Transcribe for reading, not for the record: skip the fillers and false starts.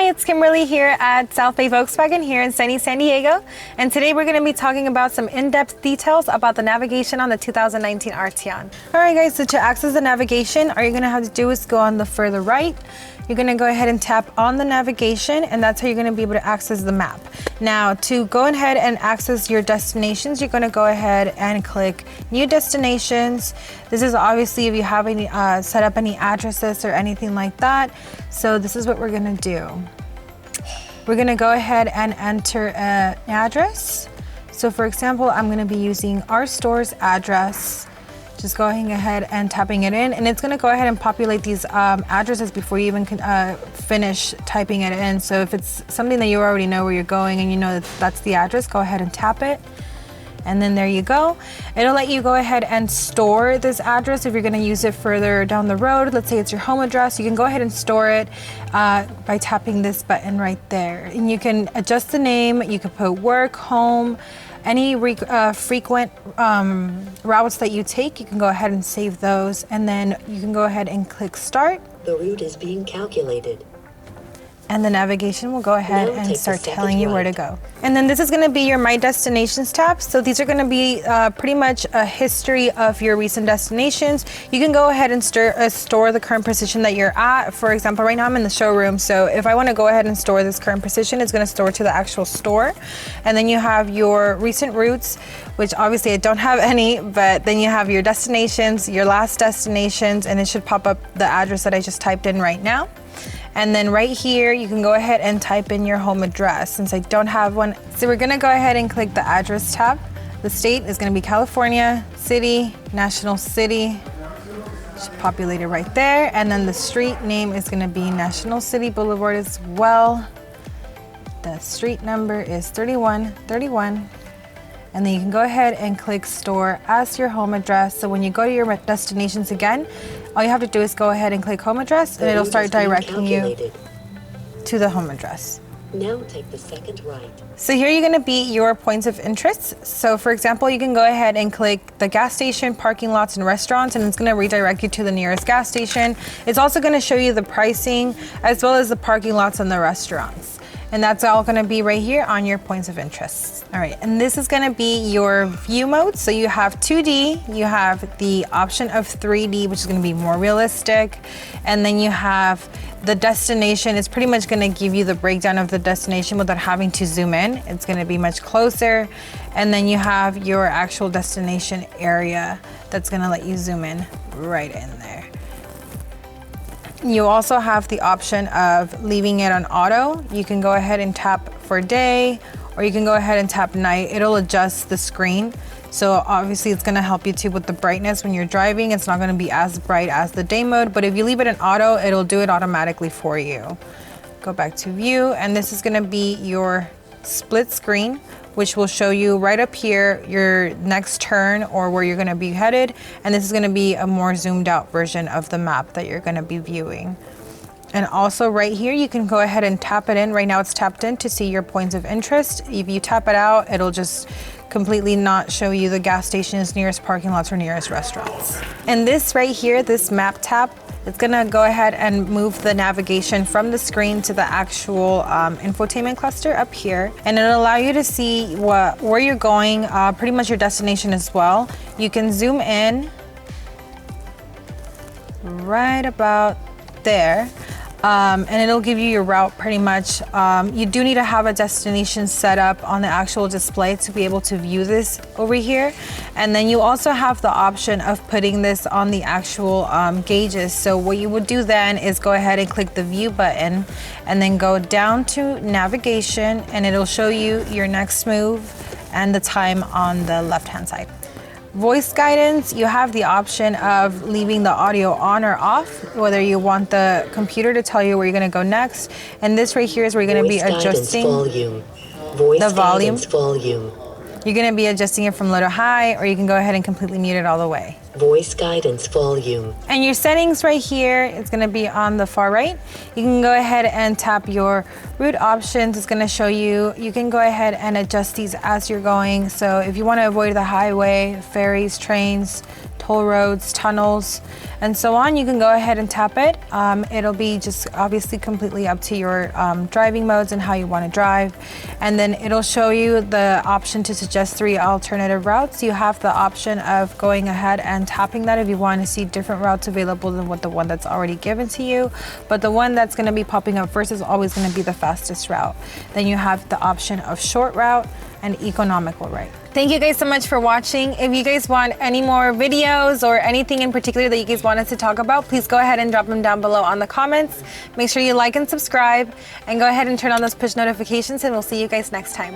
it's Kimberly here at South Bay Volkswagen here in sunny San Diego. And today we're going to be talking about some in-depth details about the navigation on the 2019 Arteon. All right guys, so to access the navigation, all you're going to have to do is go on the further right. You're going to go ahead and tap on the navigation, and that's how you're going to be able to access the map. Now, to go ahead and access your destinations, you're going to go ahead and click New Destinations. This is obviously if you have any set up any addresses or anything like that. So this is what we're going to do. We're going to go ahead and enter an address. So for example, I'm going to be using our store's address. Just going ahead and tapping it in, and it's going to go ahead and populate these addresses before you even finish typing it in. So if it's something that you already know where you're going and you know that that's the address, go ahead and tap it. And then there you go. It'll let you go ahead and store this address if you're going to use it further down the road. Let's say it's your home address. You can go ahead and store it by tapping this button right there. And you can adjust the name. You can put work, home, any frequent routes that you take. You can go ahead and save those. And then you can go ahead and click start. The route is being calculated. And the navigation will go ahead and start telling you where to go. And then this is going to be your My Destinations tab. So these are going to be pretty much a history of your recent destinations. You can go ahead and store the current position that you're at. For example, right now I'm in the showroom. So if I want to go ahead and store this current position, it's going to store to the actual store. And then you have your recent routes, which obviously I don't have any, but then you have your destinations, your last destinations, and it should pop up the address that I just typed in right now. And then right here, you can go ahead and type in your home address since I don't have one. So we're gonna go ahead and click the address tab. The state is gonna be California, city, national city, should populate it right there. And then the street name is gonna be National City Boulevard as well. The street number is 3131. And then you can go ahead and click store as your home address. So when you go to your destinations again, all you have to do is go ahead and click home address, and it'll start directing you to the home address. Now take the second right. So here you're gonna be your points of interest. So for example, you can go ahead and click the gas station, parking lots, and restaurants, and it's gonna redirect you to the nearest gas station. It's also gonna show you the pricing as well as the parking lots and the restaurants. And that's all gonna be right here on your points of interest. All right, and this is gonna be your view mode. So you have 2D, you have the option of 3D, which is gonna be more realistic. And then you have the destination. It's pretty much gonna give you the breakdown of the destination without having to zoom in. It's gonna be much closer. And then you have your actual destination area that's gonna let you zoom in right in there. You also have the option of leaving it on auto. You can go ahead and tap for day, or you can go ahead and tap night. It'll adjust the screen. So obviously it's gonna help you too with the brightness when you're driving. It's not gonna be as bright as the day mode, but if you leave it in auto, it'll do it automatically for you. Go back to view, and this is gonna be your split screen, which will show you right up here your next turn or where you're gonna be headed. And this is gonna be a more zoomed out version of the map that you're gonna be viewing. And also right here, you can go ahead and tap it in. Right now it's tapped in to see your points of interest. If you tap it out, it'll just completely not show you the gas stations, nearest parking lots, or nearest restaurants. And this right here, this map tab, it's gonna go ahead and move the navigation from the screen to the actual infotainment cluster up here. And it'll allow you to see where you're going, pretty much your destination as well. You can zoom in right about there. And it'll give you your route pretty much. You do need to have a destination set up on the actual display to be able to view this over here. And then you also have the option of putting this on the actual gauges. So what you would do then is go ahead and click the view button and then go down to navigation, and it'll show you your next move and the time on the left-hand side. Voice guidance, you have the option of leaving the audio on or off, whether you want the computer to tell you where you're going to go next. And this right here is where you're going to be adjusting the volume. You're going to be adjusting it from low to high, or you can go ahead and completely mute it all the way. Voice guidance volume. And your settings right here, it's going to be on the far right. You can go ahead and tap your route options. It's going to show you, you can go ahead and adjust these as you're going. So if you want to avoid the highway, ferries, trains, toll roads, tunnels, and so on, you can go ahead and tap it. It'll be just obviously completely up to your driving modes and how you want to drive. And then it'll show you the option to suggest 3 alternative routes. You have the option of going ahead and tapping that if you want to see different routes available than what the one that's already given to you. But the one that's going to be popping up first is always going to be the fastest route. Then you have the option of short route and economical route. Thank you guys so much for watching. If you guys want any more videos or anything in particular that you guys want us to talk about, please go ahead and drop them down below on the comments. Make sure you like and subscribe, and go ahead and turn on those push notifications, and we'll see you guys next time.